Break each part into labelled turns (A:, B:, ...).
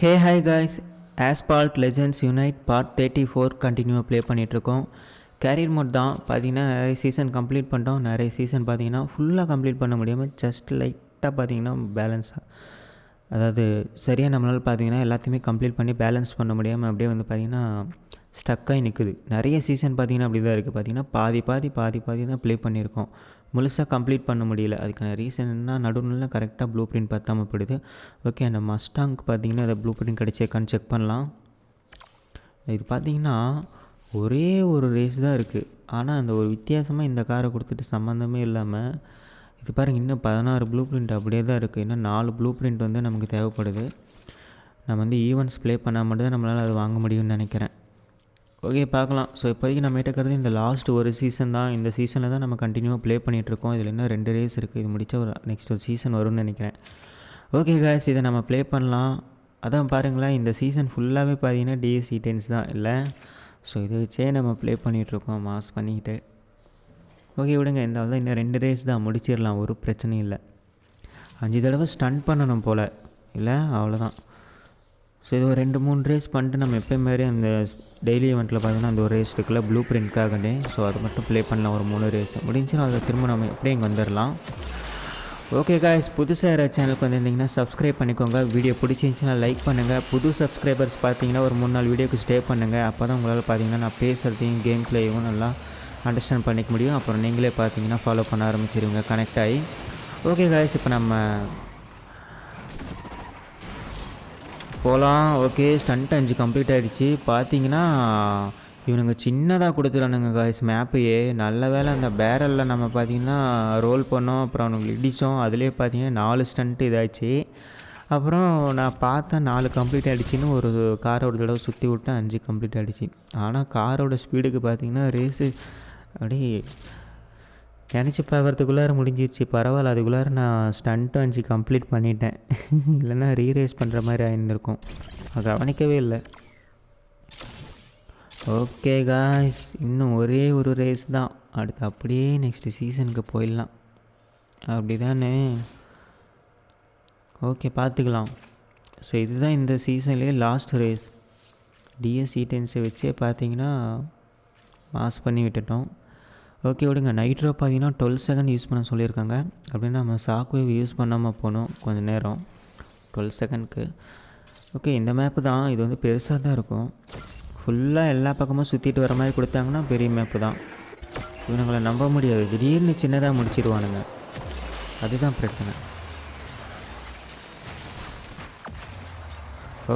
A: Hey hi guys, Asphalt legends unite part 34 கண்டினியூவாக play பண்ணிகிட்ருக்கோம். Carrier mode தான் பார்த்தீங்கன்னா நிறைய சீசன் கம்ப்ளீட் பண்ணிட்டோம். நிறைய சீசன் பார்த்தீங்கன்னா ஃபுல்லாக கம்ப்ளீட் பண்ண முடியாமல் ஜஸ்ட் லைட்டாக பார்த்தீங்கன்னா பேலன்ஸாக, அதாவது சரியாக நம்மளால் பார்த்தீங்கன்னா எல்லாத்தையுமே கம்ப்ளீட் பண்ணி பேலன்ஸ் பண்ண முடியாமல் அப்படியே வந்து பார்த்திங்கன்னா ஸ்டக்காகி நிற்குது. நிறைய சீசன் பார்த்திங்கன்னா அப்படி தான் இருக்குது. பார்த்திங்கன்னா பாதி தான் ப்ளே பண்ணியிருக்கோம். முழுசாக கம்ப்ளீட் பண்ண முடியல. அதுக்கான ரீசன் என்ன, நடுவில் கரெக்டாக ப்ளூ பிரிண்ட் பற்றாமல் போயிடுது. ஓகே, அந்த மஸ்டாங்க்கு பார்த்திங்கன்னா அதை ப்ளூ பிரிண்ட் கிடச்சேக்கான்னு செக் பண்ணலாம். இது பார்த்திங்கன்னா ஒரே ஒரு ரேஸ் தான் இருக்குது. ஆனால் அந்த ஒரு வித்தியாசமாக இந்த காரை கொடுத்துட்டு சம்மந்தமே இல்லாமல் இது பாருங்கள், இன்னும் 16 ப்ளூ பிரிண்ட் அப்படியே தான் இருக்குது. இன்னும் 4 ப்ளூ பிரிண்ட் வந்து நமக்கு தேவைப்படுது. நம்ம வந்து ஈவெண்ட்ஸ் ப்ளே பண்ணால் மட்டும்தான் நம்மளால் அது வாங்க முடியும்னு நினைக்கிறேன். ஓகே, பார்க்கலாம். ஸோ இப்போதைக்கு நம்ம கிட்டக்கிறது இந்த லாஸ்ட் ஒரு சீசன் தான். இந்த சீசனில் தான் நம்ம கண்டினியூவாக ப்ளே பண்ணிகிட்ருக்கோம். இதில் இன்னும் 2 ரேஸ் இருக்குது. இது முடித்தா ஒரு நெக்ஸ்ட் ஒரு சீசன் வரும்னு நினைக்கிறேன். ஓகே காய்ஸ், இதை நம்ம ப்ளே பண்ணலாம். அதான் பாருங்களேன், இந்த சீசன் ஃபுல்லாகவே பார்த்தீங்கன்னா டிஎஸ்சி டென்ஸ் தான் இல்லை. ஸோ இதை வச்சே நம்ம ப்ளே பண்ணிகிட்ருக்கோம் மாஸ் பண்ணிக்கிட்டு. ஓகே விடுங்க, இந்த தான் இன்னும் 2 ரேஸ் தான், முடிச்சிடலாம், ஒரு பிரச்சனையும் இல்லை. 5 தடவை ஸ்டன் பண்ணணும் போல் இல்லை, அவ்வளோதான். ஸோ இது ஒரு 2-3 ரேஸ் பண்ணிட்டு நம்ம எப்போயும் மாரி அந்த டெய்லி ஈவெண்ட்டில் பார்த்தீங்கன்னா அந்த ஒரு ரேஸ் இருக்குல்ல ப்ளூ பிரிண்ட்காகவே, ஸோ அதை மட்டும் ப்ளே பண்ணலாம். ஒரு 3 ரேஸ் முடிஞ்சுன்னா அதில் திரும்ப நம்ம எப்படியும் இங்கே வந்துடலாம். ஓகே காய்ஸ், புதுசாக யாராவது சேனலுக்கு வந்திருந்தீங்கன்னா சப்ஸ்கிரைப் பண்ணிக்கோங்க. வீடியோ பிடிச்சிருந்துச்சின்னா லைக் பண்ணுங்கள். புது சப்ஸ்கிரைபர்ஸ் பார்த்தீங்கன்னா ஒரு 3-4 வீடியோக்கு ஸ்டே பண்ணுங்கள். அப்போ தான் உங்களால் பார்த்தீங்கன்னா நான் பேசுகிறதையும் கேம் பிளேயும் நல்லா அண்டர்ஸ்டாண்ட் பண்ணிக்க முடியும். அப்புறம் நீங்களே பார்த்தீங்கன்னா ஃபாலோ பண்ண ஆரம்பிச்சிருவீங்க கனெக்ட் ஆகி. ஓகே காய்ஸ், இப்போ நம்ம போகலாம். ஓகே, ஸ்டண்ட் 5 கம்ப்ளீட் ஆகிடுச்சு. பார்த்தீங்கன்னா இவனுங்க சின்னதாக கொடுத்துறானுங்க காய்ஸ் மேப்பையே. நல்ல வேலை அந்த பேரலில் நம்ம பார்த்திங்கன்னா ரோல் பண்ணோம், அப்புறம் அவனுக்கு இடித்தோம். அதுலேயே பார்த்தீங்கன்னா 4 ஸ்டண்ட்டு இதாச்சு. அப்புறம் நான் பார்த்தேன் 4 கம்ப்ளீட் ஆகிடுச்சின்னு ஒரு காரை ஒரு தடவை சுற்றி விட்டேன், 5 கம்ப்ளீட் ஆகிடுச்சு. ஆனால் காரோட ஸ்பீடுக்கு பார்த்திங்கன்னா ரேஸு அப்படி நினச்சி பார்க்குறதுக்குள்ளார முடிஞ்சிருச்சு. பரவாயில்ல, அதுக்குள்ளார நான் ஸ்டண்ட்டு 5 கம்ப்ளீட் பண்ணிட்டேன். இல்லைன்னா ரீரேஸ் பண்ணுற மாதிரி ஆயிருந்திருக்கும், அதை கவனிக்கவே இல்லை. ஓகே காய்ஸ், இன்னும் ஒரே ஒரு ரேஸ் தான், அடுத்து அப்படியே நெக்ஸ்ட்டு சீசனுக்கு போயிடலாம். அப்படி தானே? ஓகே, பார்த்துக்கலாம். ஸோ இதுதான் இந்த சீசன்லேயே லாஸ்ட் ரேஸ். டிஎஸ்சி டென்ஸை வச்சே பார்த்தீங்கன்னா மாஸ் பண்ணி விட்டுட்டோம். ஓகே விடுங்க, நைட்ரோ பார்த்தீங்கன்னா 12 செகண்ட் யூஸ் பண்ண சொல்லியிருக்காங்க. அப்படின்னா நம்ம ஷாக்வேவ் யூஸ் பண்ணாமல் போகணும் கொஞ்சம் நேரம், 12 செகண்ட்க்கு. ஓகே, இந்த மேப்பு தான், இது வந்து பெருசாக தான் இருக்கும். ஃபுல்லாக எல்லா பக்கமும் சுற்றிட்டு வர மாதிரி கொடுத்தாங்கன்னா பெரிய மேப்பு தான். இவனுங்களை நம்ப முடியாது, திடீர்னு சின்னதாக முடிச்சிடுவானுங்க, அதுதான் பிரச்சனை.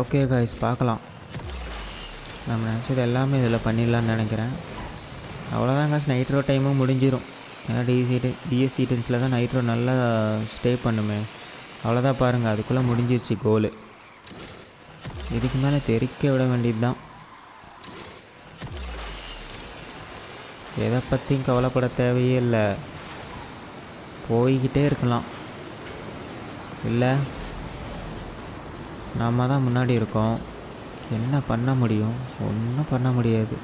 A: ஓகே காய்ஸ், பார்க்கலாம். நம்ம நினச்சது எல்லாமே இதில் பண்ணிடலான்னு நினைக்கிறேன். அவ்வளோதான் காசு, நைட்ரோ டைமும் முடிஞ்சிடும். ஏன்னா டிஎஸ்சி டென்ஸில் தான் நைட்ரோ நல்லா ஸ்டே பண்ணுமே. அவ்வளோதான் பாருங்கள், அதுக்குள்ளே முடிஞ்சிருச்சு கோலு. இதுக்கு மேலே தெரிக்க விட வேண்டியது தான். எதை பற்றியும் கவலைப்பட தேவையே இல்லை, போய்கிட்டே இருக்கலாம். இல்லை, நாம் தான் முன்னாடி இருக்கோம், என்ன பண்ண முடியும்? ஒன்றும் பண்ண முடியாது,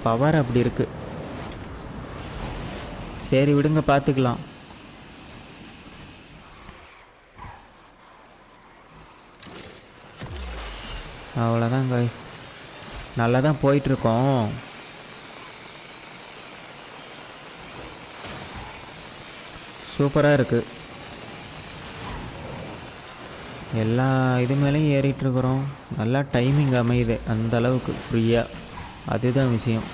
A: பவர் அப்படி இருக்கு. சரி விடுங்க, பார்த்துக்கலாம். அவ்வளோதான் காய்ஸ், நல்லா தான் போயிட்டுருக்கோம். சூப்பராக இருக்குது, எல்லா இது மேலேயும் ஏறிட்டுருக்குறோம். நல்லா டைமிங் அமையுது அந்த அளவுக்கு ஃப்ரீயாக, அதுதான் விஷயம்.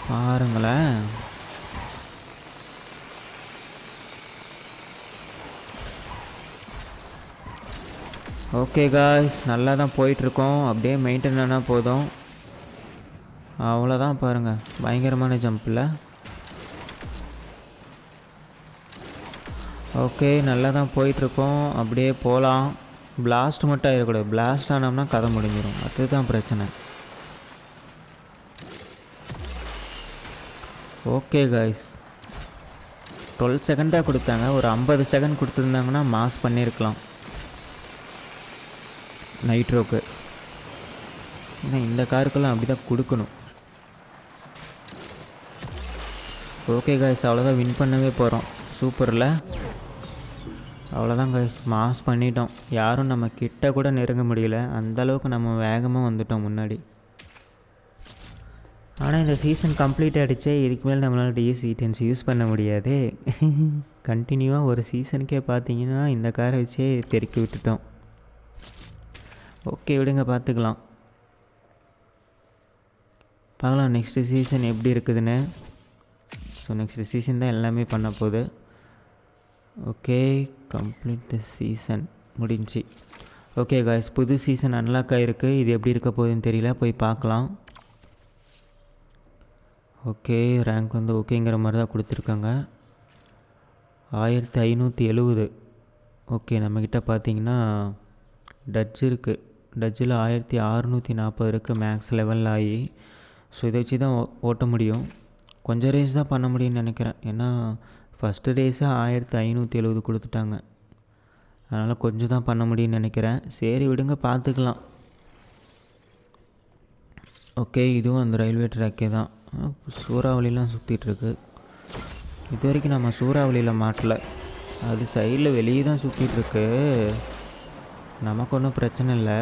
A: பாருங்களேன், ஓகே காய்ஸ், நல்லா தான் போயிட்டுருக்கோம். அப்படியே மெயின்டைன் ஆனால் போதும். அவ்வளோதான் பாருங்கள், பயங்கரமான ஜம்பில். ஓகே, நல்லா தான் போயிட்டுருக்கோம், அப்படியே போகலாம். பிளாஸ்ட் மட்டும் ஆகிடக்கூடாது, பிளாஸ்ட் ஆனோம்னா கதை முடிஞ்சிடும், அதுதான் பிரச்சனை. ஓகே காய்ஸ், 12 செகண்டாக கொடுத்தாங்க, ஒரு 50 செகண்ட் கொடுத்துருந்தாங்கன்னா மாஸ் பண்ணியிருக்கலாம் நைட்ரோக்கு. ஏன்னா இந்த காருக்கெல்லாம் அப்படி தான் கொடுக்கணும். ஓகே காய்ஸ், அவ்வளோதான், வின் பண்ணவே போகிறோம். சூப்பரில் அவ்வளோதான் கைஸ், மாஸ் பண்ணிட்டோம். யாரும் நம்ம கிட்ட கூட நெருங்க முடியல, அந்தளவுக்கு நம்ம வேகமாக வந்துட்டோம் முன்னாடி. ஆனால் இந்த சீசன் கம்ப்ளீட் ஆகிடுச்சே, இதுக்கு மேலே நம்மளால் டிஎஸ் யூஸ் பண்ண முடியாது. கண்டினியூவாக ஒரு சீசனுக்கே பார்த்தீங்கன்னா இந்த காரை வச்சே தெருக்கி விட்டுட்டோம். ஓகே விடுங்க, பார்த்துக்கலாம். பார்க்கலாம் நெக்ஸ்ட்டு சீசன் எப்படி இருக்குதுன்னு. ஸோ நெக்ஸ்ட்டு சீசன் தான் எல்லாமே பண்ண போகுது. ஓகே, கம்ப்ளீட் த சீசன் முடிஞ்சு. ஓகே காய்ஸ், புது சீசன் அன்லாக் ஆகிருக்கு. இது எப்படி இருக்க போகுதுன்னு தெரியல, போய் பார்க்கலாம். ஓகே, ரேங்க் வந்து ஓகேங்கிற மாதிரி தான் கொடுத்துருக்காங்க. 1570. ஓகே, நம்மக்கிட்ட பார்த்தீங்கன்னா டச் இருக்குது. டச்சில் 1640 இருக்குது மேக்ஸ் லெவலில் ஆகி. ஸோ இதை வச்சு தான் ஓட்ட முடியும். கொஞ்சம் ரேஸ் தான் பண்ண முடியும்னு நினைக்கிறேன். ஏன்னா ஃபஸ்ட்டு ரேஸாக 1570 கொடுத்துட்டாங்க. அதனால் கொஞ்சம் தான் பண்ண முடியும்னு நினைக்கிறேன். சரி விடுங்க, பார்த்துக்கலாம். ஓகே, இதுவும் அந்த ரயில்வே ட்ராக்கே தான். சூறாவளிலாம் சுற்றிட்டுருக்கு. இது வரைக்கும் நம்ம சூறாவளியில் மாட்டலை, அது சைடில் வெளியே தான் சுற்றிட்டுருக்கு. நமக்கு ஒன்றும் பிரச்சனை இல்லை.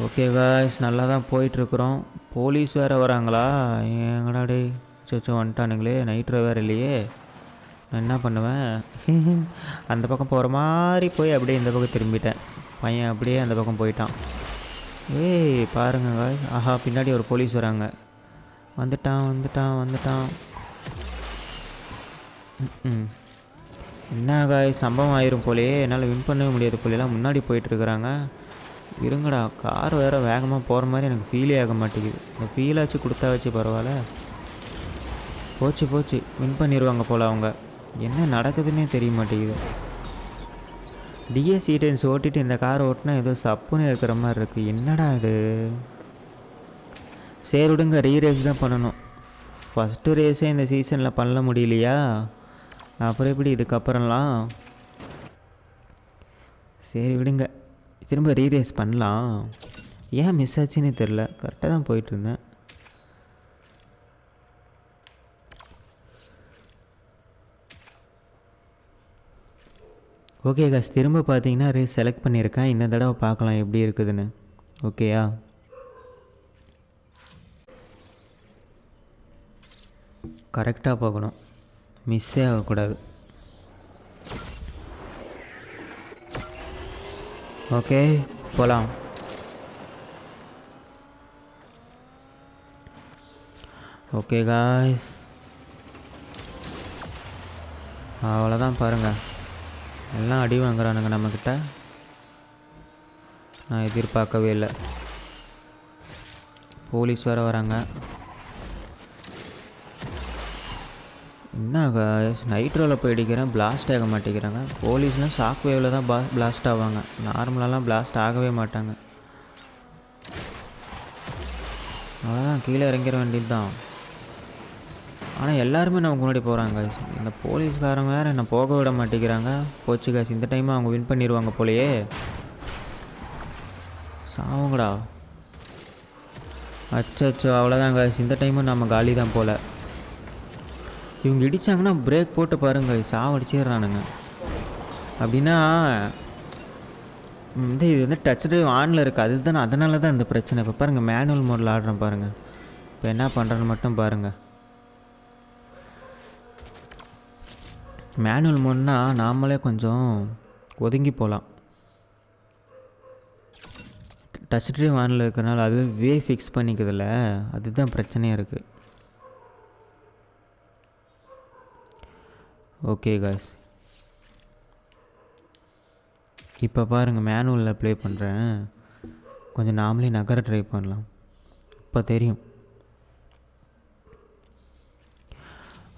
A: ஓகே காய்ஸ், நல்லா தான் போயிட்டுருக்குறோம். போலீஸ் வேறு வராங்களா? எங்கடா டே சொச்சோ வந்துட்டானுங்களே. நைட்ரோ வேறு இல்லையே, நான் என்ன பண்ணுவேன்? அந்த பக்கம் போகிற மாதிரி போய் அப்படியே இந்த பக்கம் திரும்பிட்டேன். பையன் அப்படியே அந்த பக்கம் போயிட்டான். ஏய் பாருங்க காய்ஸ், ஆஹா பின்னாடி ஒரு போலீஸ் வராங்க. வந்துட்டான். என்ன காய்ஸ், சம்பவம் ஆயிரும் போலையே. என்னால் வின் பண்ணவே முடியாது போலாம். முன்னாடி போயிட்டுருக்குறாங்க. இருங்கடா, கார் வேறு வேகமாக போகிற மாதிரி எனக்கு ஃபீலே ஆக மாட்டேங்குது. இந்த ஃபீலாச்சு கொடுத்தா வச்சு பரவாயில்ல. போச்சு, வின் பண்ணிடுவாங்க போல் அவங்க. என்ன நடக்குதுன்னே தெரிய மாட்டேங்குது. டிஎஸ் ஓட்டிட்டு இந்த காரை ஓட்டினா ஏதோ சப்புன்னு இருக்கிற மாதிரி இருக்குது. என்னடா இது? சரி விடுங்க, ரீரேஸ் தான் பண்ணணும். ஃபஸ்ட்டு ரேஸே இந்த சீசனில் பண்ண முடியலையா, அப்புறம் எப்படி இதுக்கப்புறம்லாம்? சரி விடுங்க, திரும்ப ரீரேஸ் பண்ணலாம். ஏன் மிஸ் ஆச்சுன்னே தெரில, கரெக்டாக தான் போயிட்டுருந்தேன். ஓகே காஸ், திரும்ப பார்த்தீங்கன்னா ரேஸ் செலக்ட் பண்ணியிருக்கேன். இந்த தடவை பார்க்கலாம் எப்படி இருக்குதுன்னு. ஓகேயா? கரெக்டாக போகணும், மிஸ்ஸே ஆகக்கூடாது. ஓகே போகலாம். ஓகே காய்ஸ், அவ்வளோதான் பாருங்கள், எல்லாம் அடி வாங்குறானுங்க நம்மக்கிட்ட. நான் எதிர்பார்க்கவே இல்லை. போலீஸ் வேறு வராங்க. என்ன காய்ஸ், நைட்ரோவில் போய் அடிக்கிறேன், பிளாஸ்ட் ஆக மாட்டேங்கிறாங்க. போலீஸ்லாம் ஷாக் வேவில் தான் பிளாஸ்ட் ஆவாங்க, நார்மலாலாம் பிளாஸ்ட் ஆகவே மாட்டாங்க. அதான் கீழே இறங்கிற வேண்டியது தான். ஆனால் எல்லாருமே நமக்கு முன்னாடி போகிறாங்க. இந்த போலீஸ்காரங்க வேறு என்னை போக விட மாட்டேங்கிறாங்க. போச்சு காய்ஸ், இந்த டைம் அவங்க வின் பண்ணிடுவாங்க போலையே. சாவுங்கடா. அச்சோ, அவ்வளோதான் காய்ஸ், இந்த டைமும் நம்ம காலி தான் போல். இவங்க இடித்தாங்கன்னா பிரேக் போட்டு பாருங்கள், சாவடிச்சிடுறானுங்க. அப்படின்னா இது வந்து டச் ட்ரைவ் ஆனில் இருக்குது, அதுதான், அதனால தான் இந்த பிரச்சனை. இப்போ பாருங்கள், மேனுவல் மோடில் ஆடுறேன் பாருங்கள். இப்போ என்ன பண்ணுறேன்னு மட்டும் பாருங்கள். மேனுவல் மோட்னா நாமளே கொஞ்சம் ஒதுங்கி போகலாம். டச் ட்ரைவ் ஆனில் இருக்கிறனால அதுவே ஃபிக்ஸ் பண்ணிக்குதில்ல, அதுதான் பிரச்சனையாக இருக்குது. ஓகே காய்ஸ், இப்போ பாருங்கள், மேனுவலில் ப்ளே பண்ணுறேன். கொஞ்சம் நாமளே நகர ட்ரை பண்ணலாம், இப்போ தெரியும்.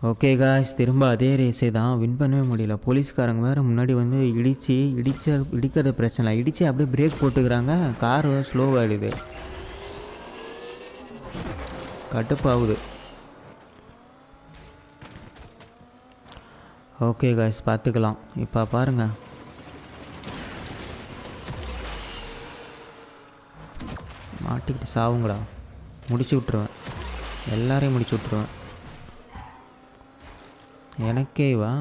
A: ஓகே காய்ஸ், திரும்ப அதே ரேஸே தான். வின் பண்ணவே முடியல. போலீஸ்காரங்க வேறு முன்னாடி வந்து இடிக்கிறது பிரச்சனை. இடித்து அப்படியே பிரேக் போட்டுக்கிறாங்க, கார் ஸ்லோவாகிடுது, கட்டுப்பாகுது. ஓகே காய்ஸ், பார்த்துக்கலாம். இப்போ பாருங்கள், மாட்டிக்கிட்டு சாவுங்கடா, முடிச்சு விட்ருவேன். எல்லாரையும் முடிச்சு விட்ருவேன். எனக்கே வா.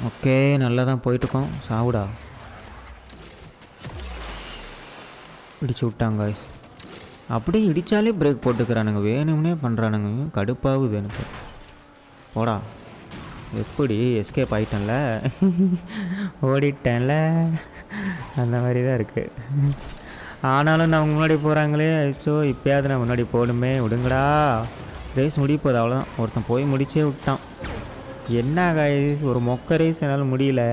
A: ஓகே, நல்லா தான் போயிட்டுருக்கோம். சாவுடா. இடிச்சு விட்டாங்க. அப்படியே இடித்தாலே பிரேக் போட்டுக்கிறானுங்க. வேணும்னே பண்ணுறானுங்க. கடுப்பாகுது எனக்கு. போடா. எப்படி எஸ்கேப் ஆகிட்டேன்ல, ஓடிட்டேன்ல, அந்த மாதிரி தான் இருக்குது. ஆனாலும் நான் முன்னாடி போகிறாங்களே. ஸோ இப்போயாவது நான் முன்னாடி போகணுமே. விடுங்கடா. ரேஸ் முடிய போகுது. அவ்வளோதான். ஒருத்தன் போய் முடிச்சே விட்டான். என்ன காய்ஸ், ஒரு மொக்க ரேஸ் என்னால் முடியல.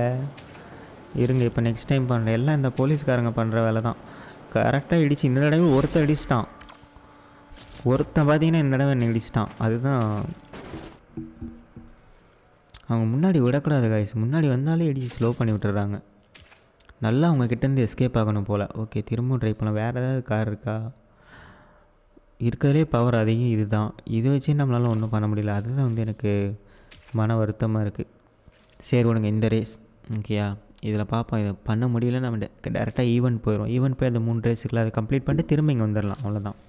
A: இருங்க, இப்போ நெக்ஸ்ட் டைம் பண்ணுறேன். எல்லாம் இந்த போலீஸ்காரங்க பண்ணுற வேலை தான். கரெக்டாக இடிச்சு இந்த தடவை ஒருத்தன் இடிச்சிட்டான். ஒருத்தன் பார்த்தீங்கன்னா இந்த தடவை என்ன இடிச்சிட்டான். அதுதான் அவங்க முன்னாடி விடக்கூடாது காய்ஸ். முன்னாடி வந்தாலே இடிச்சு ஸ்லோ பண்ணி விட்டுறாங்க. நல்லா அவங்க கிட்டேருந்து எஸ்கேப் ஆகணும் போல். ஓகே, திரும்பவும் ட்ரை பண்ணலாம். வேறு ஏதாவது கார் இருக்கா? இருக்கிறதுலே பவர் அதிகம் இது தான். இதை வச்சு நம்மளால் ஒன்றும் பண்ண முடியல. அதுதான் வந்து எனக்கு மன வருத்தமாக இருக்குது. சரி விடுங்க, இந்த ரேஸ் ஓகேயா, இதில் பார்ப்போம். இதை பண்ண முடியல, நம்ம டேரெக்டாக ஈவெண்ட் போயிடும். ஈவெண்ட் போய் அந்த 3 ரேஸ் இருக்குல்ல, அதை கம்ப்ளீட் பண்ணிட்டு திரும்ப இங்கே வந்துடலாம். அவ்வளோதான்.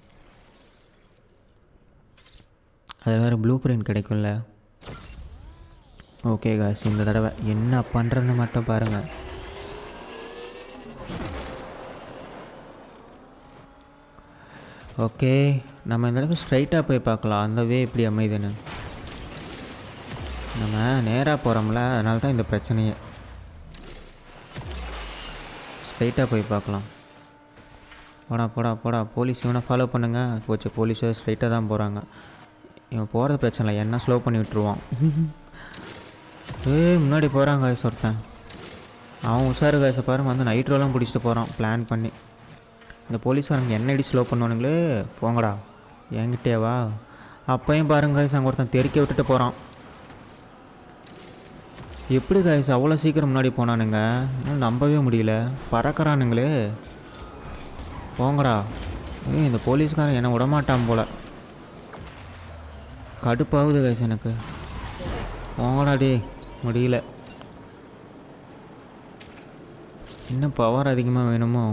A: அதில் வேறு ப்ளூ பிரிண்ட் கிடைக்கும்ல. ஓகே காய்ஸ், இந்த தடவை என்ன பண்ணுறதுன்னு மட்டும் பாருங்கள். ஓகே, நம்ம இந்த தடவை ஸ்ட்ரைட்டாக போய் பார்க்கலாம் அந்த வே எப்படி அமைதுன்னு. நம்ம நேராக போகிறோம்ல, அதனால தான் இந்த பிரச்சனையே. ஸ்ட்ரைட்டாக போய் பார்க்கலாம். போடா போடா போடா. போலீஸ் இவனை ஃபாலோ பண்ணுங்க. போச்சு, போலீஸை ஸ்ட்ரைட்டாக தான் போகிறாங்க. இவன் போகிறது பிரச்சனை இல்லை, என்ன ஸ்லோ பண்ணி விட்டுருவான். முன்னாடி போகிறாங்க காய்ஸ் ஒருத்தன். அவன் உஷாரு காய்ஸை பாருங்க, வந்து நைட்ரோலாம் பிடிச்சிட்டு போகிறான் பிளான் பண்ணி. இந்த போலீஸ்காரங்க என்ன இடி ஸ்லோ பண்ணுவானுங்களே. போங்கடா, என்கிட்டேவா. அப்பையும் பாருங்க காய்ஸ், அங்கே ஒருத்தன் தெறிக்க விட்டுட்டு போகிறான். எப்படி காய்ஸ் அவ்வளோ சீக்கிரம் முன்னாடி போனானுங்க, இன்னும் நம்பவே முடியல. பறக்கிறானுங்களே. போங்கடா. இந்த போலீஸ்காரன் என்னை விடமாட்டான் போல். கடுப்பாகுது காய்ஸ் எனக்கு. போங்கடா டே. முடியல. இன்னும் பவர் அதிகமாக வேணுமோ,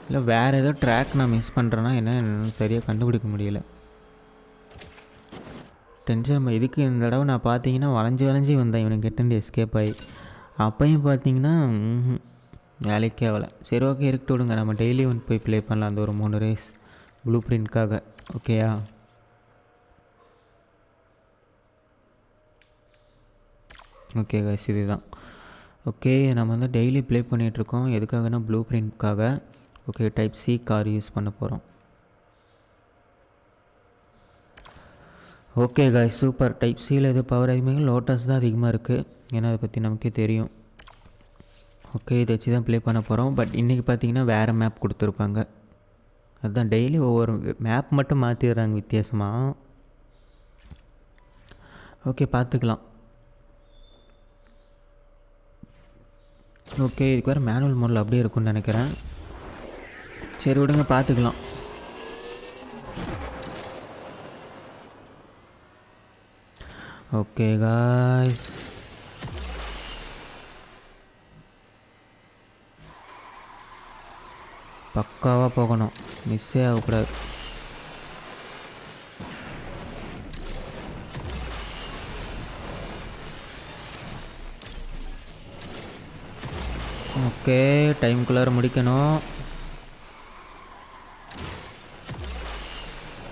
A: இல்லை வேறு ஏதோ ட்ராக் நான் மிஸ் பண்ணுறேன்னா என்ன சரியாக கண்டுபிடிக்க முடியல. டென்ஷன். இதுக்கு இந்த தடவை நான் பார்த்தீங்கன்னா வளைஞ்சி வந்தேன் இவனுக்கு கெட்டேருந்து எஸ்கேப் ஆகி. அப்பையும் பார்த்தீங்கன்னா வேலைக்கே ஆகலை. சரி ஓகே, இருக்கட்டு விடுங்க. நம்ம டெய்லி வந்து போய் ப்ளே பண்ணலாம் அந்த ஒரு 3 ரேஸ் ப்ளூ பிரிண்ட்காக. ஓகேயா. ஓகே காய்ஸ், இதுதான். ஓகே, நம்ம வந்து டெய்லி ப்ளே பண்ணிகிட்ருக்கோம். எதுக்காகனா ப்ளூ பிரிண்ட்காக. Okay, type C car use பண்ண போகிறோம். Okay guys, super. டைப் சியில் எது பவர் அதிகமாக? லோட்டஸ் தான் அதிகமாக இருக்குது. ஏன்னா அதை பற்றி நமக்கே தெரியும். ஓகே, இதை வச்சு தான் ப்ளே பண்ண போகிறோம். பட் இன்றைக்கி பார்த்தீங்கன்னா வேறு மேப் கொடுத்துருப்பாங்க. அதுதான் டெய்லி ஒவ்வொரு மேப் மட்டும் மாற்றிடுறாங்க வித்தியாசமாக. ஓகே, பார்த்துக்கலாம். ஓகே, இதுக்கு வேறு மேனுவல் மோடில் அப்படியே இருக்கும்னு நினைக்கிறேன். சரி விடுங்க, பார்த்துக்கலாம். ஓகே காய்ஸ், பக்காவாக போகணும், மிஸ்ஸே ஆகக்கூடாது. ஓகே, டைமுக்குள்ளார முடிக்கணும்.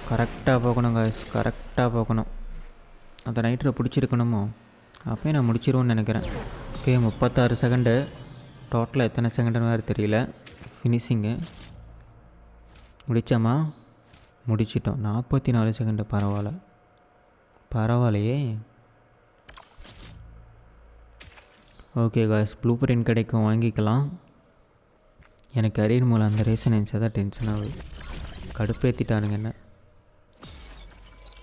A: கரெக்டாக போகணும் காய்ஸ், கரெக்டாக போகணும். அந்த நைட்டில் பிடிச்சிருக்கணுமோ, அப்போயே நான் முடிச்சிருவோன்னு நினைக்கிறேன். Okay, 36 second. டோட்டலாக எத்தனை செகண்டுன்னு வேறு தெரியல. ஃபினிஷிங்கு முடித்தோமா? முடிச்சிட்டோம். 44 செகண்டு. பரவாயில்ல, பரவாயில்லையே. ஓகே காய்ஸ், ப்ளூ பிரிண்ட் கிடைக்கும், வாங்கிக்கலாம். எனக்கு கரியர் மூலம் அந்த ரேஸை நினச்சா தான் டென்ஷன் ஆகுது. கடுப்பேற்றிட்டானுங்க, என்ன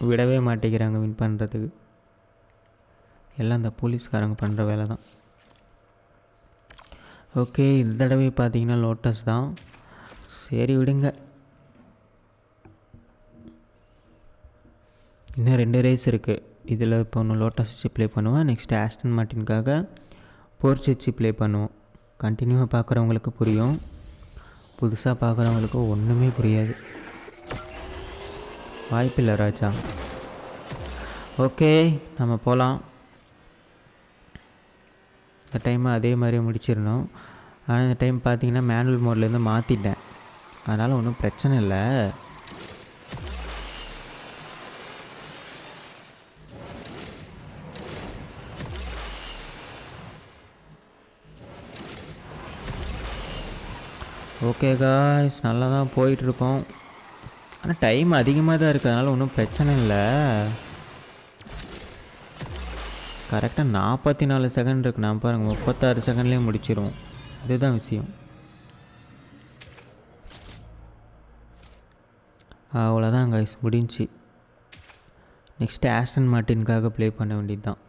A: விடவே மாட்டேங்கிறாங்க வின் பண்ணுறதுக்கு. எல்லாம் அந்த போலீஸ்காரங்க பண்ணுற வேலை தான். ஓகே, இந்த தடவை பார்த்தீங்கன்னா லோட்டஸ் தான். சரி விடுங்க, இன்னும் 2 ரேஸ் இருக்குது. இதில் இப்போ ஒன்று லோட்டஸ் வச்சு ப்ளே பண்ணுவேன். நெக்ஸ்ட்டு ஆஸ்டன் மார்ட்டினுக்காக போர்ச் வச்சு ப்ளே பண்ணுவோம். கண்டினியூவாக பார்க்குறவங்களுக்கு புரியும், புதுசாக பார்க்குறவங்களுக்கு ஒன்றுமே புரியாது. வாய்ப்பில்லை ராஜா. ஓகே, நம்ம போகலாம். இந்த டைமை அதே மாதிரி முடிச்சிடணும். ஆனால் இந்த டைம் பார்த்தீங்கன்னா மேனுவல் மோட்லேருந்து மாற்றிட்டேன், அதனால் ஒன்றும் பிரச்சனை இல்லை. ஓகே காய்ஸ், நல்லா தான் போயிட்டுருக்கோம். ஆனால் டைம் அதிகமாக தான் இருக்குது, அதனால் ஒன்றும் பிரச்சனை இல்லை. கரெக்டாக 44 செகண்ட் இருக்குது. நான் பாருங்கள் 36 செகண்ட்லேயே முடிச்சிடுவோம். இதுதான் விஷயம். அவ்வளோதான் கைஸ், முடிஞ்சு. நெக்ஸ்ட்டு ஆஸ்டன் மார்ட்டினுக்காக ப்ளே பண்ண வேண்டியது தான்.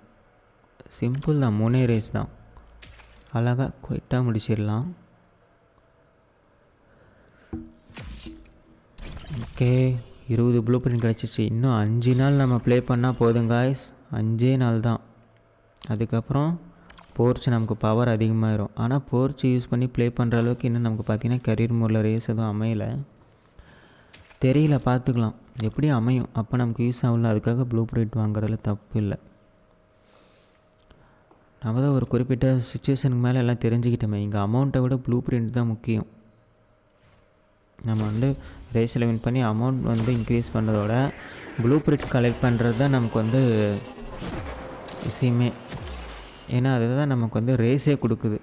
A: சிம்பிள் தான், 3 ரேஸ் தான், அழகாக குயிட்டாக முடிச்சிடலாம். ஓகே, 20 ப்ளூ பிரிண்ட் கிடச்சிச்சு. இன்னும் 5 நாள் நம்ம ப்ளே பண்ணால் போதும் காய்ஸ், 5 நாள் தான். அதுக்கப்புறம் போர்ச் நமக்கு பவர் அதிகமாகிடும். ஆனால் போர்ச் யூஸ் பண்ணி ப்ளே பண்ணுற அளவுக்கு இன்னும் நமக்கு பார்த்திங்கன்னா கரியர் மோடில் ரேஸ் எதுவும் அமையலை, தெரியல, பார்த்துக்கலாம். எப்படி அமையும், அப்போ நமக்கு யூஸ் ஆகல. அதுக்காக ப்ளூ பிரிண்ட் வாங்குறதுல தப்பு இல்லை. நம்ம தான் ஒரு குறிப்பிட்ட சுச்சுவேஷனுக்கு மேலே எல்லாம் தெரிஞ்சுக்கிட்டோமே. இங்கே அமௌண்ட்டை விட ப்ளூ பிரிண்ட் தான் முக்கியம். நம்ம வந்து ரேஸில் வின் பண்ணி அமௌண்ட் வந்து இன்க்ரீஸ் பண்ணுறதோட ப்ளூ பிரிண்ட் கலெக்ட் பண்ணுறது தான் நமக்கு வந்து விஷயமே. ஏன்னா அதுதான் நமக்கு வந்து ரேஸே கொடுக்குது.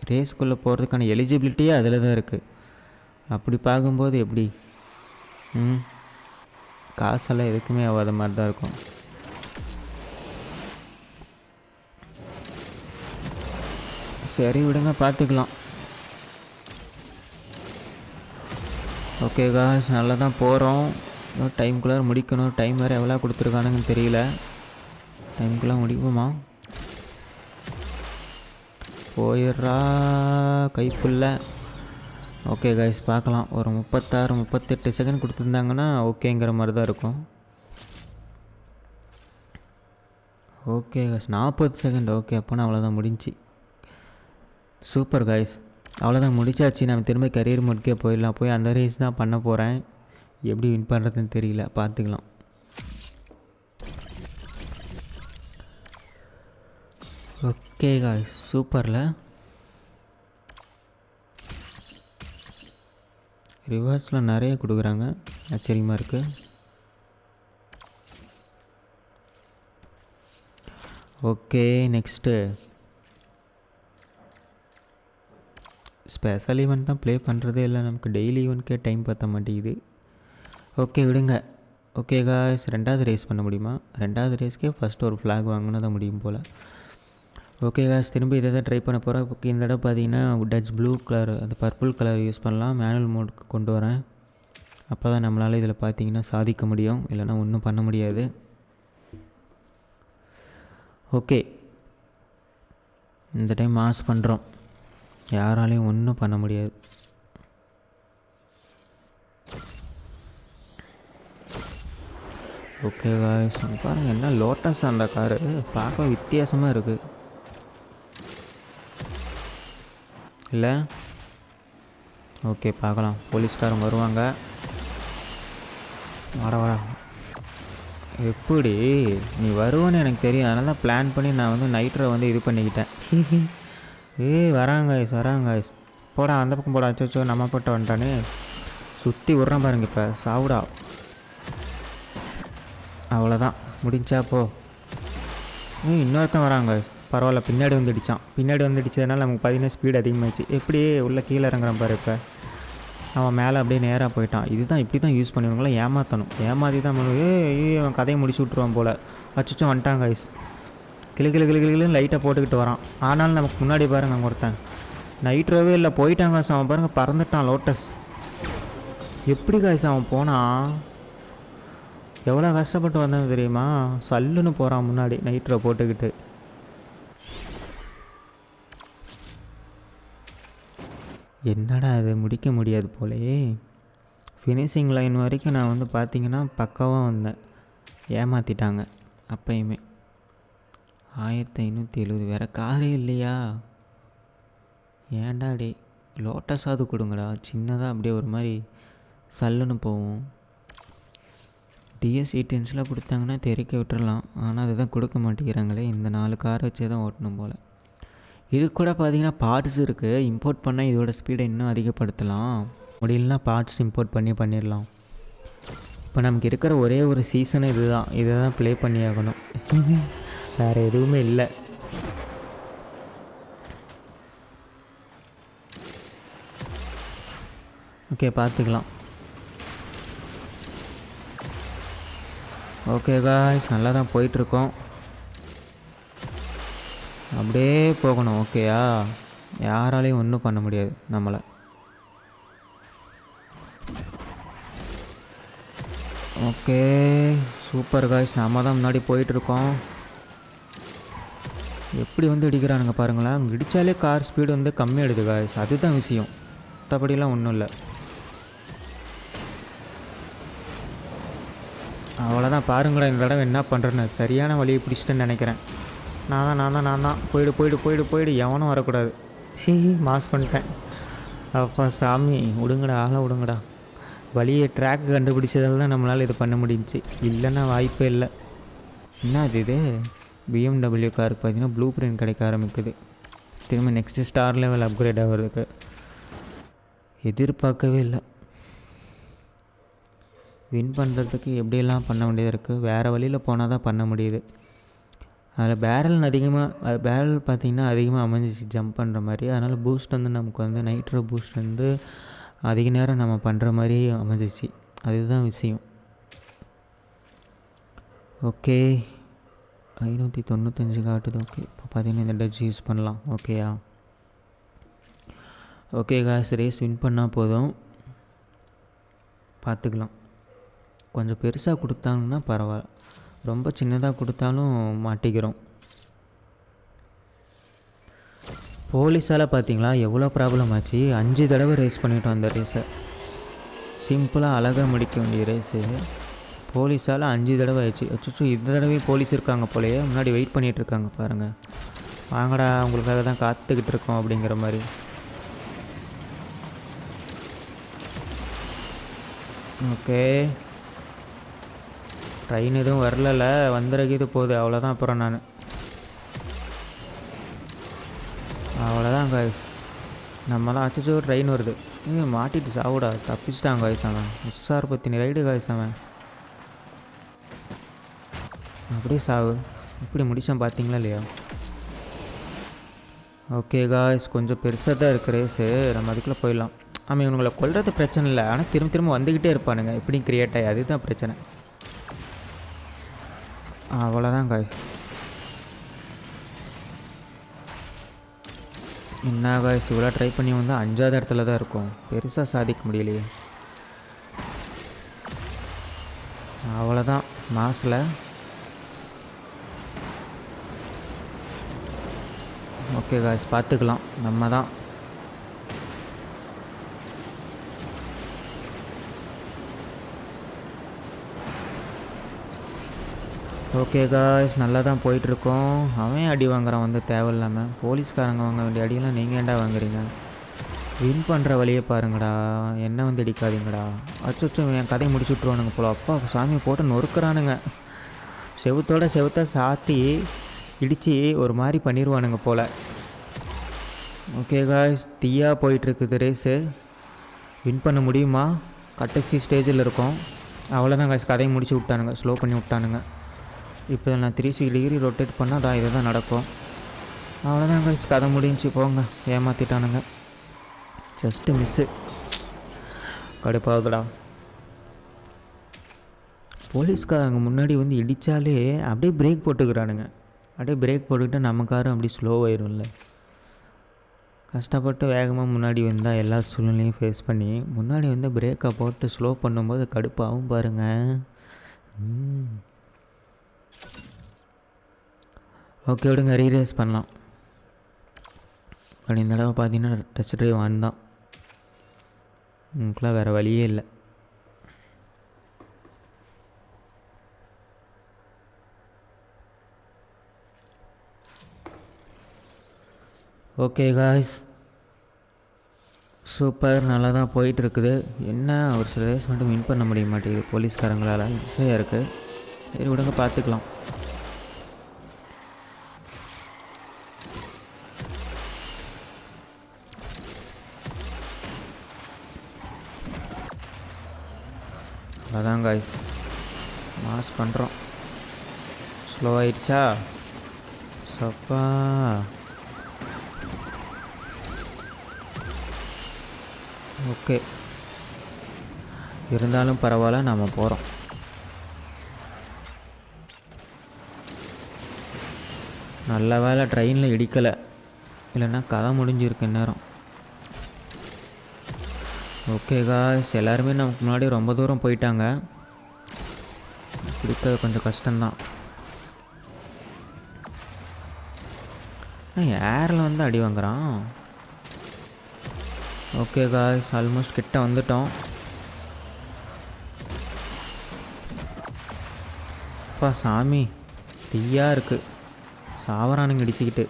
A: ரேஸ்க்குள்ளே போகிறதுக்கான எலிஜிபிலிட்டியே அதில் தான் இருக்குது. அப்படி பார்க்கும்போது எப்படி காசெல்லாம் எதுக்குமே ஆகாத மாதிரி தான் இருக்கும். சரி விடுங்க, பார்த்துக்கலாம். ஓகே காய்ஸ், நல்லா தான் போகிறோம். இன்னும் டைம்குள்ளே முடிக்கணும். டைம் வேறு எவ்வளோ கொடுத்துருக்கானுங்கன்னு தெரியல. டைம்குள்ளே முடிப்போமா? போயிடுறா கைக்குள்ள. ஓகே காய்ஸ், பார்க்கலாம். ஒரு 36-38 செகண்ட் கொடுத்துருந்தாங்கன்னா ஓகேங்கிற மாதிரி தான் இருக்கும். Okay guys, 40 second. ஓகே, அப்போனா அவ்வளோதான், முடிஞ்சு. சூப்பர் காய்ஸ், அவ்வளோதான், முடிச்சாச்சு. நம்ம திரும்ப கரியர் மோட்கே போயிடலாம். போய் அந்த ரேஸ் தான் பண்ண போகிறேன். எப்படி வின் பண்ணுறதுன்னு தெரியல, பார்த்துக்கலாம். ஓகே காய்ஸ், சூப்பரில் ரிவர்ஸில் நிறைய கொடுக்குறாங்க, ஆச்சரியமாக இருக்குது. ஓகே, நெக்ஸ்ட்டு ஸ்பெஷல் ஈவெண்ட் தான் ப்ளே பண்ணுறதே இல்லை. நமக்கு டெய்லி ஈவெண்ட்கே டைம் பற்ற மாட்டேங்குது. ஓகே விடுங்க. ஓகே காய்ஸ், 2வது ரேஸ் பண்ண முடியுமா? 2வது ரேஸ்க்கே ஃபஸ்ட்டு ஒரு ஃப்ளாக் வாங்கினா தான் முடியும் போல். ஓகே காய்ஸ், திரும்ப இதை தான் ட்ரை பண்ண போகிறேன். இப்போ இந்த தடவை பார்த்தீங்கன்னா டச் ப்ளூ கலர், அந்த பர்பிள் கலர் யூஸ் பண்ணலாம். மேனுவல் மோடுக்கு கொண்டு வரேன். அப்போ தான் நம்மளால் இதில் பார்த்தீங்கன்னா சாதிக்க முடியும், இல்லைனா ஒன்றும் பண்ண முடியாது. ஓகே, இந்த டைம் மாஸ் பண்ணுறோம், யாராலையும் ஒன்றும் பண்ண முடியாது. ஓகே காய்ஸ், பாருங்கள் என்ன லோட்டஸ் அந்த காரு பார்க்க வித்தியாசமாக இருக்குது இல்லை? ஓகே, பார்க்கலாம். போலீஸ்காரங்க வருவாங்க. வர எப்படி நீ வருவேன்னு எனக்கு தெரியும், அதனால தான் பிளான் பண்ணி நான் வந்து நைட்ரை வந்து இது பண்ணிக்கிட்டேன். வராங்க காய்ஸ். போடா அந்த பக்கம் போடா. அச்சோ, நம்ம போட்ட வந்துட்டானே, சுற்றி விட்றேன் பாருங்க. இப்போ சாவுடா. அவ்வளோதான், முடிஞ்சா போ. இன்னொருத்தன் வராங்க. பரவாயில்ல, பின்னாடி வந்துடுச்சதுனால நமக்கு பார்த்தீங்கன்னா ஸ்பீடு அதிகமாகிடுச்சு. எப்படியே உள்ள கீழே இறங்குறான் பாரு. இப்போ அவன் மேலே அப்படியே நேராக போயிட்டான். இதுதான், இப்படி தான் யூஸ் பண்ணுவாங்களாம், ஏமாற்றி தான் அவன் கதையை முடிச்சு விட்ருவான் போல். அச்சோ வந்துட்டான் காய்ஸ். கிளு லைட்டாக போட்டுக்கிட்டு வரான். ஆனாலும் நமக்கு முன்னாடி பாருங்க அங்கே ஒருத்தன் நைட்ரோவே இல்லை, போயிட்டான் காய்ஸ். அவன் பாருங்கள் பறந்துட்டான் லோட்டஸ். எப்படி காய்ஸ் அவன் போனான்? எவ்வளோ கஷ்டப்பட்டு வந்தது தெரியுமா? சல்லுன்னு போகிறான் முன்னாடி நைட்ரோ போட்டுக்கிட்டு. என்னடா அது, முடிக்க முடியாது போலையே. ஃபினிஷிங் லைன் வரைக்கும் நான் வந்து பார்த்திங்கன்னா பக்காவாக வந்தேன், ஏமாற்றிட்டாங்க. அப்பயுமே 1570 வேறு காரே இல்லையா? ஏன்டா டே லோட்டஸாவது கொடுங்கடா, சின்னதாக அப்படியே ஒரு மாதிரி சல்லுன்னு போகும். டிஎஸ் டென்ஸில் கொடுத்தாங்கன்னா தெறிக்க விட்டுறலாம், ஆனால் அதை தான் கொடுக்க மாட்டேங்கிறாங்களே. இந்த 4 காரை வச்சே தான் ஓட்டணும் போல். இது கூட பார்த்தீங்கன்னா பார்ட்ஸ் இருக்குது, இம்போர்ட் பண்ணால் இதோட ஸ்பீடை இன்னும் அதிகப்படுத்தலாம். முடியலனா பார்ட்ஸ் இம்போர்ட் பண்ணிடலாம். இப்போ நமக்கு இருக்கிற ஒரே ஒரு சீசனு இதுதான், இதை தான் ப்ளே பண்ணி ஆகணும். வேறு எதுவுமே இல்லை. ஓகே பார்த்துக்கலாம். ஓகே காய்ஸ், நல்லா தான் போயிட்டுருக்கோம். அப்படியே போகணும். ஓகேயா, யாராலையும் ஒன்றும் பண்ண முடியாது நம்மளை. ஓகே சூப்பர் காய்ஸ், நம்ம தான் முன்னாடி போயிட்டுருக்கோம். எப்படி வந்து இடிக்கிறானுங்க பாருங்களேன். இடித்தாலே கார் ஸ்பீடு வந்து கம்மியாகிடுது காய்ஸ், அதுதான் விஷயம், மற்றபடிலாம் ஒன்றும் இல்லை. அவ்வளோதான் பாருங்களேன், இந்த தடவை என்ன பண்ணுறேன்னு சரியான வழியை பிடிச்சிட்டேன்னு நினைக்கிறேன். நான் தான் போயிடு, எவனும் வரக்கூடாது. மாஸ் பண்ணிட்டேன். அப்பா சாமி, விடுங்கடா, ஆளை விடுங்கடா. வழியை ட்ராக் கண்டுபிடிச்சதால தான் நம்மளால் இது பண்ண முடிஞ்சிச்சு, இல்லைன்னா வாய்ப்பே இல்லை. என்ன இது பிஎம்டபிள்யூ காருக்கு பார்த்தீங்கன்னா ப்ளூ பிரிண்ட் கிடைக்க ஆரம்பிக்குது. திரும்ப நெக்ஸ்ட்டு ஸ்டார் லெவல் அப்கிரேட் ஆகிறதுக்கு எதிர்பார்க்கவே இல்லை. வின் பண்ணுறதுக்கு எப்படியெல்லாம் பண்ண வேண்டியதாக இருக்குது, வேறு வழியில் போனால் தான் பண்ண முடியுது. அதில் பேரல் பார்த்திங்கன்னா அதிகமாக அமைஞ்சிச்சு ஜம்ப் பண்ணுற மாதிரி. அதனால் பூஸ்ட் வந்து நமக்கு வந்து நைட்ரோ பூஸ்ட் வந்து அதிக நேரம் நம்ம பண்ணுற மாதிரி அமைஞ்சிச்சு, அதுதான் விஷயம். ஓகே 595 காட்டுது. ஓகே இப்போ பார்த்திங்கன்னா இந்த டச் யூஸ் பண்ணலாம். ஓகேயா, ஓகே காய்ஸ், ரேஸ் வின் பண்ணால் போதும், பார்த்துக்கலாம். கொஞ்சம் பெருசாக கொடுத்தாங்கன்னா பரவாயில்ல, ரொம்ப சின்னதாக கொடுத்தாலும் மாட்டிக்கிறோம். போலீஸால் பார்த்தீங்களா எவ்வளோ ப்ராப்ளம் ஆச்சு. 5 தடவை ரேஸ் பண்ணிட்டோம் அந்த ரேஸை. சிம்பிளாக அழகாக முடிக்க வேண்டிய ரேஸு போலீஸால் 5 தடவை ஆயிடுச்சு. அச்சோ, இந்த தடவையும் போலீஸ் இருக்காங்க போலையே, முன்னாடி வெயிட் பண்ணிகிட்ருக்காங்க பாருங்கள். வாங்கடா, உங்களுக்காக தான் காத்துக்கிட்டு இருக்கோம் அப்படிங்கிற மாதிரி. ஓகே, ட்ரெயின் எதுவும் வரல, வந்துறகிது போகுது, அவ்வளோதான். அப்புறம் நான் அவ்வளோதான் காய்ஸ், நம்மளாம் அச்சோ ட்ரெயின் வருது, மாட்டிட்டு சாவுடா, தப்பிச்சிட்டாங்க காய்ஸ். அவன் உஷார் பற்றின ரைடு காய்ஸ், அவன் அப்படியே சாவு. இப்படி முடித்தான் பார்த்தீங்களா இல்லையா. ஓகே காய்ஸ், கொஞ்சம் பெருசாக தான் இருக்குது ரேஸு, நம்ம அதுக்குள்ளே போயிடலாம். ஆமாம், இவனுங்களை கொல்றது பிரச்சனை இல்லை, ஆனால் திரும்ப வந்துக்கிட்டே இருப்பானுங்க, எப்படி கிரியேட் ஆகி, அதுதான் பிரச்சனை. அவ்வளோதான் காய். என்ன காய்ஸ், இவ்வளோ ட்ரை பண்ணி வந்து 5வது இடத்துல தான் இருக்கும், பெருசாக சாதிக்க முடியலையே. அவ்வளோதான் மாசில். ஓகே காய்ஸ், பார்த்துக்கலாம், நம்ம தான். ஓகே காய்ஸ், நல்லா தான் போயிட்டுருக்கோம். அவன் அடி வாங்குறான் வந்து தேவையில்லாமல். போலீஸ்காரங்க வாங்க வேண்டிய அடியெல்லாம் நீங்கள் ஏன்டா வாங்குறீங்க. வின் பண்ணுற வழியே பாருங்கடா, என்ன வந்து அடிக்காதீங்கடா. அச்சோ, என் கதையை முடிச்சு விட்ருவானுங்க போல. அப்பா சாமியை போட்டு நொறுக்கிறானுங்க, செவுத்த சாத்தி இடித்து ஒரு மாதிரி பண்ணிடுவானுங்க போல். ஓகே காய்ஸ், தீயாக போயிட்டுருக்குது ரேஸு. வின் பண்ண முடியுமா, கடைசி ஸ்டேஜில் இருக்கோம். அவ்வளோதான் காய்ஸ், கதையை முடிச்சு விட்டானுங்க, ஸ்லோ பண்ணி விட்டானுங்க. இப்போ நான் 360 டிகிரி ரொட்டேட் பண்ணால் தான் இது தான் நடக்கும். அவ்வளோதான் காய்ஸ், கதை முடிஞ்சு போங்க. ஏமாற்றிட்டானுங்க, ஜஸ்ட்டு மிஸ்ஸு, கடுப்பாகுதுடா. போலீஸ்காரங்க முன்னாடி வந்து இடித்தாலே அப்படியே பிரேக் போட்டுக்கிறானுங்க. அப்படியே பிரேக் போட்டுக்கிட்டு நம்ம காரும் அப்படி ஸ்லோவாயிரும்ல. கஷ்டப்பட்டு வேகமாக முன்னாடி வந்தால் எல்லா சூழ்நிலையும் ஃபேஸ் பண்ணி முன்னாடி வந்து பிரேக்கை போட்டு ஸ்லோ பண்ணும்போது கடுப்பாகவும் பாருங்கள். ஓகே விடுங்க, ரீரேஸ் பண்ணலாம். அப்படி இந்த தடவை பார்த்தீங்கன்னா டச் ட்ரைவ் ஆன் தான், உங்களுக்குலாம் வேறு வழியே இல்லை. ஓகே காய்ஸ், சூப்பர், நல்லா தான் போயிட்டுருக்குது. என்ன ஒரு சில ரேஸ் மட்டும் வின் பண்ண முடிய மாட்டேங்குது போலீஸ்காரங்களால். ஈஸியாக இருக்குது. சரி விடுங்க, பார்த்துக்கலாம். அதான் காய்ஸ், மாஸ் பண்ணுறோம். ஸ்லோ ஆயிடுச்சா? சப்பா. ஓகே, இருந்தாலும் பரவாயில்ல, நாம் போகிறோம். நல்ல வேலை ட்ரெயினில் இடிக்கலை, இல்லைன்னா கதை முடிஞ்சிருக்கு நேரம். ஓகே காய்ஸ், எல்லாருமே நமக்கு முன்னாடி ரொம்ப தூரம் போயிட்டாங்க. பிடிக்கிறது கொஞ்சம் கஷ்டம்தான். ஏரில் வந்து அடி வாங்குறான். ஓகே காய்ஸ், ஆல்மோஸ்ட் கிட்ட வந்துட்டோம். அப்பா சாமி, தீயாக இருக்குது. சாவரானுங்க இடிச்சிக்கிட்டு.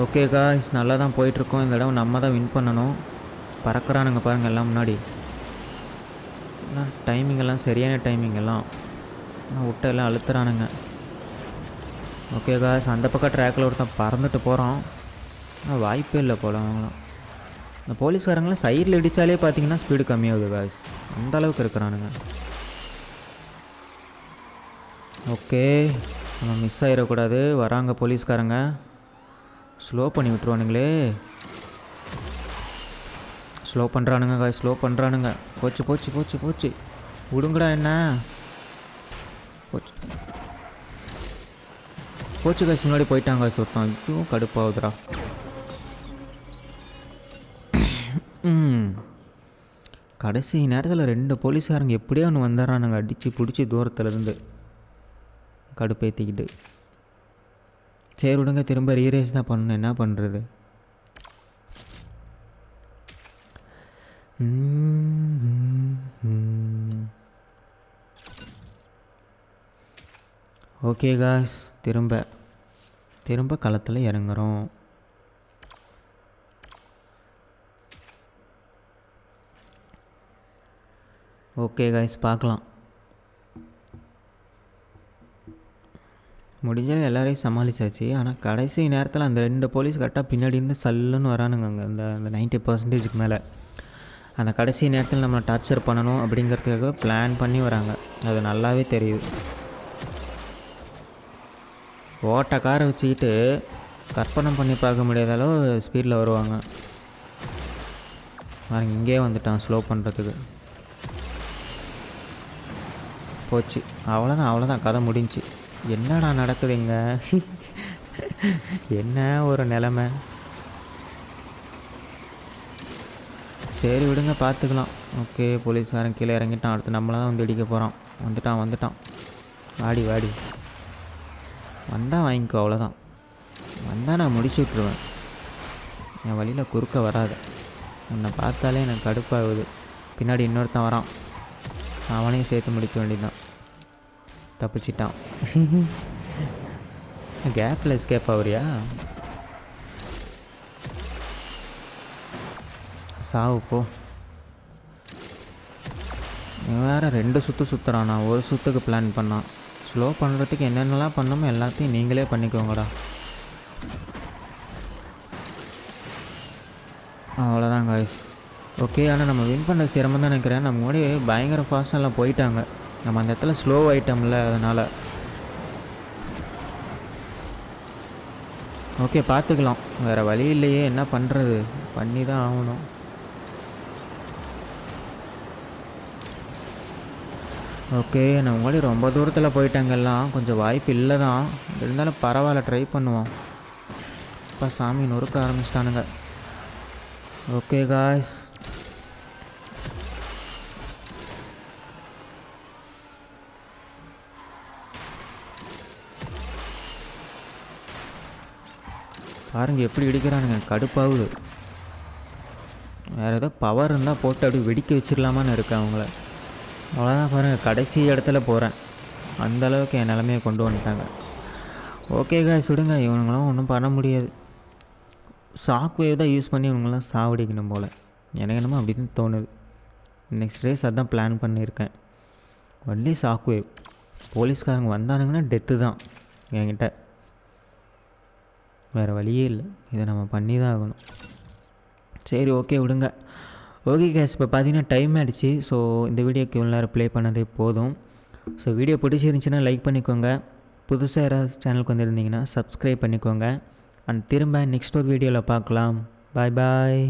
A: ஓகே காய்ஸ், நல்லா தான் போயிட்டுருக்கோம். இந்த இடம் நம்ம தான் வின் பண்ணணும். பறக்கிறானுங்க பாருங்கள் எல்லாம் முன்னாடி. டைமிங் எல்லாம் சரியான டைமிங் எல்லாம். விட்ட எல்லாம் அழுத்துறானுங்க. ஓகே காய்ஸ், அந்த பக்கம் ட்ராக்கில் ஒருத்தன் பறந்துட்டு போகிறான். வாய்ப்பே இல்லை போல் அவங்களாம். இந்த போலீஸ்காரங்களாம் சைடில் இடித்தாலே பார்த்தீங்கன்னா ஸ்பீடு கம்மியாகுது காய்ஸ். அந்தளவுக்கு இருக்கிறானுங்க. ஓகே, நம்ம மிஸ் ஆகிடக்கூடாது. வராங்க போலீஸ்காரங்க. ஸ்லோ பண்ணி விட்டுருவானுங்களே. ஸ்லோ பண்ணுறானுங்க காய்ஸ், ஸ்லோ பண்ணுறானுங்க. போச்சு போச்சு போச்சு போச்சு. விடுங்கடா, என்ன போச்சு போச்சு காய்ஸ். முன்னாடி போயிட்டாங்க காய்ஸ் ஒருத்தன். ஐயோ கடுப்பாகுதுடா. கடைசி நேரத்தில் 2 போலீஸ்காரங்க எப்படியோ ஒன்று வந்துடுறானுங்க, அடித்து பிடிச்சி தூரத்துலேருந்து கடுப்பேற்றிக்கிட்டு. சரி விடுங்க, திரும்ப ரீரேஸ் தான் பண்ணணும், என்ன பண்ணுறது. ஓகே காய்ஸ், திரும்ப களத்தில் இறங்குறோம். ஓகே காய்ஸ், பார்க்கலாம். முடிஞ்சாலும் எல்லோரையும் சமாளித்தாச்சு. ஆனால் கடைசி நேரத்தில் அந்த 2 போலீஸ் கரெக்டாக பின்னாடி இருந்து சல்லுன்னு வரானுங்க. அங்கே அந்த 90% மேலே அந்த கடைசி நேரத்தில் நம்மளை டார்ச்சர் பண்ணணும் அப்படிங்கிறதுக்காக பிளான் பண்ணி வராங்க. அது நல்லாவே தெரியுது. ஓட்ட காரை வச்சுக்கிட்டு கற்பனை பண்ணி பார்க்க முடியாத அளவு ஸ்பீடில் வருவாங்க. பாருங்க, இங்கே வந்துட்டான் ஸ்லோ பண்ணுறதுக்கு. போச்சு, அவ்வளோதான் கதை முடிஞ்சு. என்னடா நடக்குதுங்க? என்ன ஒரு நிலமை. சரி விடுங்க, பார்த்துக்கலாம். ஓகே, போலீஸ்காரன் கீழே இறங்கிட்டான். அடுத்து நம்மளை தான் வந்து இடிக்க போகிறான். வந்துட்டான். வாடி வந்தால் வாங்கிக்கோ, அவ்வளோதான். வந்தால் நான் முடிச்சு விட்ருவேன். என் வழியில் குறுக்க வராது. உன்னை பார்த்தாலே எனக்கு கடுப்பாகுது. பின்னாடி இன்னொருத்தன் வரான், அவனையும் சேர்த்து முடிக்க வேண்டியதுதான். தப்பிச்சிட்டான். கேப்பில் எஸ்கேப் ஆகுறியா? சாவு போ. வேறு 2 சுற்றுறான். நான் ஒரு சுற்றுக்கு பிளான் பண்ணான். ஸ்லோ பண்ணுறதுக்கு என்னென்னலாம் பண்ணணுமோ எல்லாத்தையும் நீங்களே பண்ணிக்கோங்கடா. அவ்வளோதான் காய்ஸ். ஓகே, ஆனால் நம்ம வின் பண்ண சிரமம் தான் நினைக்கிறேன். நம்ம முன்னாடி பயங்கர ஃபாஸ்டெல்லாம் போயிட்டாங்க. நம்ம அந்த இடத்துல ஸ்லோ ஆகிட்டோம்ல, அதனால். ஓகே, பார்த்துக்கலாம். வேறு வழி இல்லையே, என்ன பண்ணுறது, பண்ணி தான் ஆகணும். ஓகே, நம்ம முன்னாடி ரொம்ப தூரத்தில் போயிட்டாங்க எல்லாம். கொஞ்சம் வாய்ப்பு இல்லை தான், இருந்தாலும் பரவாயில்ல, ட்ரை பண்ணுவோம். இப்போ சாமி நொறுக்க ஆரம்பிச்சிட்டானுங்க. ஓகே காய்ஸ், பாருங்கள் எப்படி இடிக்கிறானுங்க, கடுப்பாகுது. வேறு ஏதோ பவர் இருந்தால் போட்டு அப்படி வெடிக்க வச்சிடலாமான்னு இருக்கேன் அவங்கள. அவ்வளோதான் பாருங்கள், கடைசி இடத்துல போகிறேன். அந்தளவுக்கு என் நிலமையை கொண்டு வந்துட்டாங்க. ஓகே காய்ஸ் விடுங்க, இவனுங்களாம் ஒன்றும் பண்ண முடியாது. ஷாக் வேவ் தான் யூஸ் பண்ணி இவங்களாம் சாவடிக்கணும் போல். எனக்கு என்னமோ அப்படி தான் தோணுது. நெக்ஸ்ட் ரேஸ் அதான் பிளான் பண்ணியிருக்கேன். Only shock wave. போலீஸ்காரங்க வந்தானுங்கன்னா டெத்து தான் என்கிட்ட. வேறு வழியே இல்லை, இதை நம்ம பண்ணி தான் ஆகணும். சரி ஓகே விடுங்க. ஓகே கேஸ், இப்போ பார்த்தீங்கன்னா டைம் ஆகிடுச்சு. ஸோ இந்த வீடியோக்கு இவ்வளோ நேரம் ப்ளே பண்ணதே போதும். ஸோ வீடியோ பிடிச்சிருந்துச்சின்னா லைக் பண்ணிக்கோங்க. புதுசாக யாராவது சேனலுக்கு வந்துருந்தீங்கன்னா சப்ஸ்கிரைப் பண்ணிக்கோங்க. அண்ட் திரும்ப நெக்ஸ்ட் ஒரு வீடியோவில் பார்க்கலாம். பாய் பாய்.